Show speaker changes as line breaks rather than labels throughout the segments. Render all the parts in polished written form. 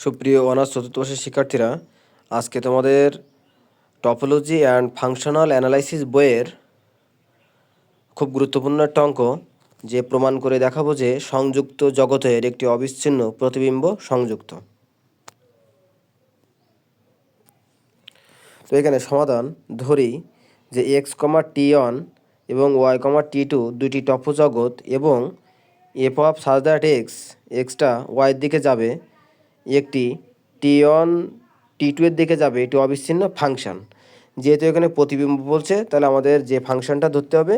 সুপ্রিয় অনার্স চতুর্থ বর্ষের শিক্ষার্থীরা, আজকে তোমাদের টপোলজি অ্যান্ড ফাংশনাল অ্যানালাইসিস বইয়ের খুব গুরুত্বপূর্ণ একটা অঙ্ক, যে প্রমাণ করে দেখাবো যে সংযুক্ত জগতের একটি অবিচ্ছিন্ন প্রতিবিম্ব সংযুক্ত। তো এখানে সমাধান ধরি যে x,t1 এবং y,t2 দুইটি টপোজগৎ এবং f of such that extra ওয়াইয়ের দিকে যাবে, একটি t1 t2 এর দিকে যাবে, এটি অবিচ্ছিন্ন ফাংশন। যেহেতু এখানে প্রতিবিম্ব বলছে, তাহলে আমাদের যে ফাংশনটা ধরতে হবে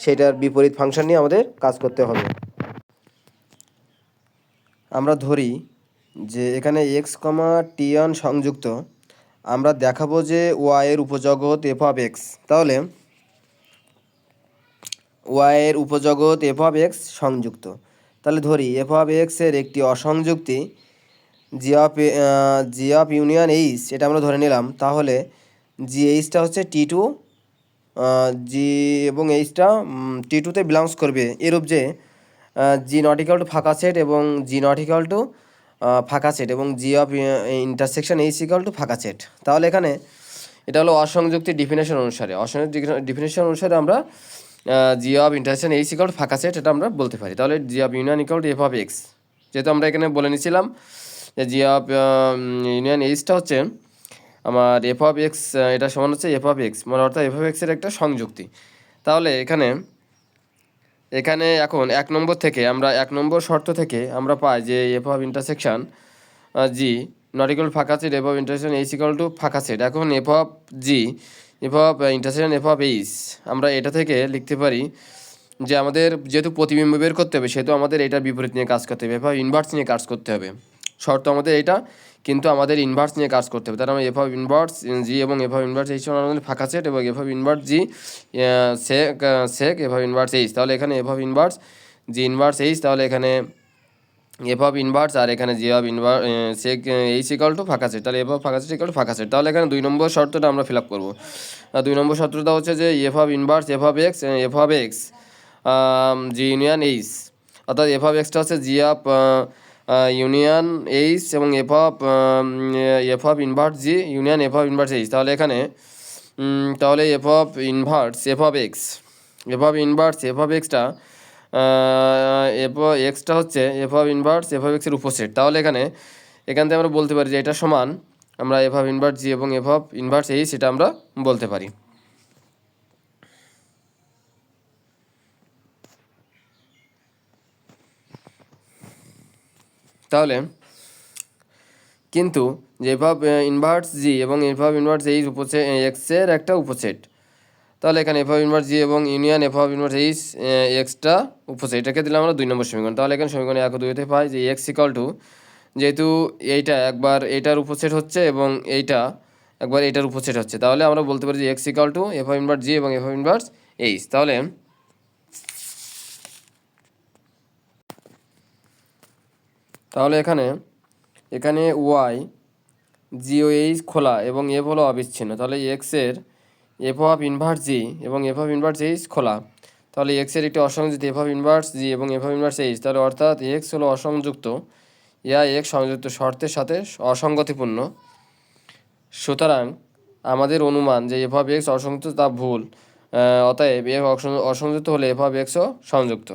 সেটার বিপরীত ফাংশন নিয়ে আমাদের কাজ করতে হবে। আমরা ধরি যে এখানে x,t1 সংযুক্ত, আমরা দেখাবো যে y এর উপজগৎ f অফ x, তাহলে y এর উপজগৎ f অফ x সংযুক্ত। তাহলে ধরি f অফ x এর একটি অসংযুক্তি জি অফ ইউনিয়ন এইচ, এটা আমরা ধরে নিলাম। তাহলে জি এইচটা হচ্ছে t2, জি এবং এইচটা t2তে বিলংস করবে। এরূপ যে জি নট ইকাল টু ফাঁকা সেট এবং জি নট ইকাল টু ফাঁকা সেট এবং G of intersection H equal to ফাঁকা সেট। তাহলে এখানে এটা হলো অসংযুক্তি ডিফিনেশন অনুসারে, অসংযুক্তি ডিফিনেশন অনুসারে আমরা G of intersection H equal to ফাঁকা সেট এটা আমরা বলতে পারি। তাহলে G of union equal to F of X, যেহেতু আমরা এখানে বলে নিয়েছিলাম যে জি অফ ইউনিয়ন এইচটা হচ্ছে আমার এফ অফ এক্স, এটা সমান হচ্ছে এফ অফ এক্স, মানে অর্থাৎ এফ অফ এক্সের একটা সংযুক্তি। তাহলে এখানে এখন 1 নম্বর থেকে আমরা 1 নম্বর শর্ত থেকে আমরা পাই যে F of intersection G not equal ফাঁকা set, F of intersection H equal to ফাঁকা সেট। এখন F of G, F of intersection F of H, আমরা এটা থেকে লিখতে পারি যে আমাদের যেহেতু প্রতিবিম্ব বের করতে হবে, সেহেতু আমাদের এটার বিপরীত নিয়ে কাজ করতে হবে, এফ অফ ইনভার্স নিয়ে কাজ করতে হবে। শর্ত আমাদের এটা, কিন্তু আমাদের ইনভার্স নিয়ে কাজ করতে হবে। তাহলে আমরা এফ অফ ইনভার্স জি এবং এফ অফ ইনভার্স এইচ আমাদের ফাঁকা সেট এবং এফ অফ ইনভার্স জি সেক এফ অফ ইনভার্স এইচ। তাহলে এখানে F of inverse G inverse H, তাহলে এখানে এফ অফ ইনভার্স আর এখানে জি অফ ইনভার্স সেক এইচ ইকাল টু ফাঁকা সেট। তাহলে এফ অফ ফাঁকা সেট ইকাল টু ফাঁকা সেট। তাহলে এখানে 2 নম্বর শর্তটা আমরা ফিল আপ করবো। 2 নম্বর শর্তটা হচ্ছে যে F of inverse F of X G union H, অর্থাৎ এফ অফ এক্সটা হচ্ছে জি অফ ইউনিয়ন এইচ এবং F of inverse G union F of inverse H. তাহলে এখানে তাহলে F of inverse F of X, F of inverse F of এক্সটা F এক্সটা হচ্ছে F of inverse F of এক্সের উপসেট। তাহলে এখান থেকে আমরা বলতে পারি যে এটা সমান আমরা এফ অফ ইনভার্স জি এবং এফ অফ ইনভার্স এইচ সেটা আমরা বলতে পারি। তাহলে কিন্তু যে এফ অফ ইনভার্স জি এবং এফ অফ ইনভার্স এইচ উপসেট এক্সের একটা উপসেট, তাহলে এখানে এফ অফ ইনভার্স জি এবং union F of inverse H extra উপসেট, এটাকে দিলাম আমরা 2 নম্বর সমীকরণ। তাহলে এখানে সমীকরণে 1 ও 2 তে পাই যে এক্স ইকাল টু, যেহেতু এইটা একবার এইটার উপসেট হচ্ছে এবং এইটা একবার এইটার উপসেট হচ্ছে, তাহলে আমরা বলতে পারি যে X equal to F of inverse G এবং এফ অফ ইনভার্স এইচ। তাহলে এখানে ওয়াই জি ও এইচ খোলা এবং এফ হলো অবিচ্ছিন্ন, তাহলে এক্সের এফ অফ ইনভার্স জি এবং এফ অফ ইনভার্স এইচ খোলা। তাহলে এক্সের একটি অসংযুক্ত এফ অফ ইনভার্স জি এবং এফ অফ ইনভার্স এইচ, তাহলে অর্থাৎ এক্স হলো অসংযুক্ত, এক্স সংযুক্ত শর্তের সাথে অসঙ্গতিপূর্ণ। সুতরাং আমাদের অনুমান যে এফ অফ এক্স অসংযুক্ত তা ভুল, অতএব এফ অসংযুক্ত হলে এফ অফ এক্সও সংযুক্ত।